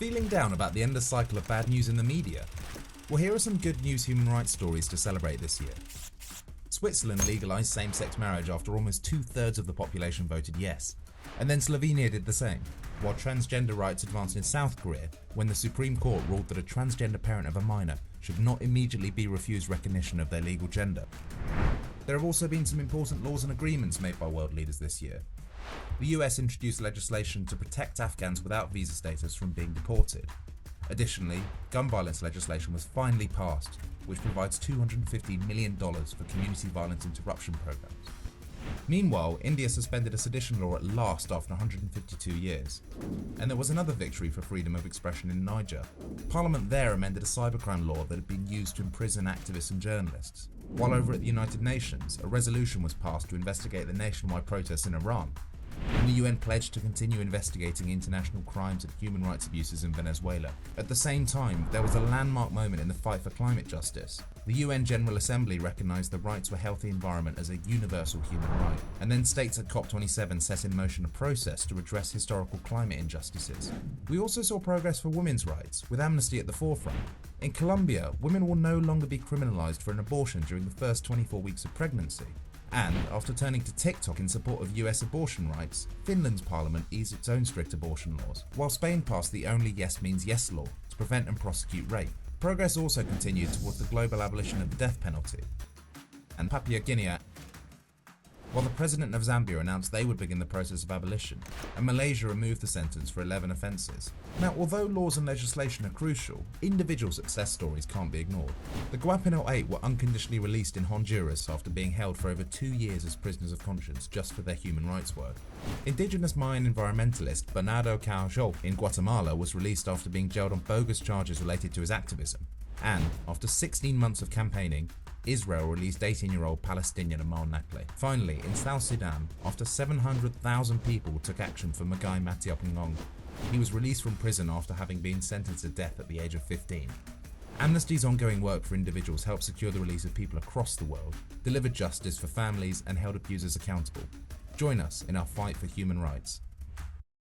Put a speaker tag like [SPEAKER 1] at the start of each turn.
[SPEAKER 1] Feeling down about the endless cycle of bad news in the media? Well, here are some good news human rights stories to celebrate this year. Switzerland legalised same-sex marriage after almost 2/3 of the population voted yes, and then Slovenia did the same, while transgender rights advanced in South Korea when the Supreme Court ruled that a transgender parent of a minor should not immediately be refused recognition of their legal gender. There have also been some important laws and agreements made by world leaders this year. The US introduced legislation to protect Afghans without visa status from being deported. Additionally, gun violence legislation was finally passed, which provides $250 million for community violence interruption programs. Meanwhile, India suspended a sedition law at last after 152 years. And there was another victory for freedom of expression in Niger. Parliament there amended a cybercrime law that had been used to imprison activists and journalists. While over at the United Nations, a resolution was passed to investigate the nationwide protests in Iran. And the UN pledged to continue investigating international crimes and human rights abuses in Venezuela. At the same time, there was a landmark moment in the fight for climate justice. The UN General Assembly recognised the right to a healthy environment as a universal human right, and then states at COP27 set in motion a process to address historical climate injustices. We also saw progress for women's rights, with Amnesty at the forefront. In Colombia, women will no longer be criminalised for an abortion during the first 24 weeks of pregnancy. And, after turning to TikTok in support of US abortion rights, Finland's parliament eased its own strict abortion laws, while Spain passed the only yes means yes law to prevent and prosecute rape. Progress also continued towards the global abolition of the death penalty. And Papua Guinea, while the president of Zambia announced they would begin the process of abolition, and Malaysia removed the sentence for 11 offences. Now, although laws and legislation are crucial, individual success stories can't be ignored. The Guapinol 8 were unconditionally released in Honduras after being held for over 2 years as prisoners of conscience just for their human rights work. Indigenous Mayan environmentalist Bernardo Carajal in Guatemala was released after being jailed on bogus charges related to his activism. And, after 16 months of campaigning, Israel released 18-year-old Palestinian Amal Nakle. Finally, in South Sudan, after 700,000 people took action for Magai Matiopngong, he was released from prison after having been sentenced to death at the age of 15. Amnesty's ongoing work for individuals helped secure the release of people across the world, delivered justice for families, and held abusers accountable. Join us in our fight for human rights.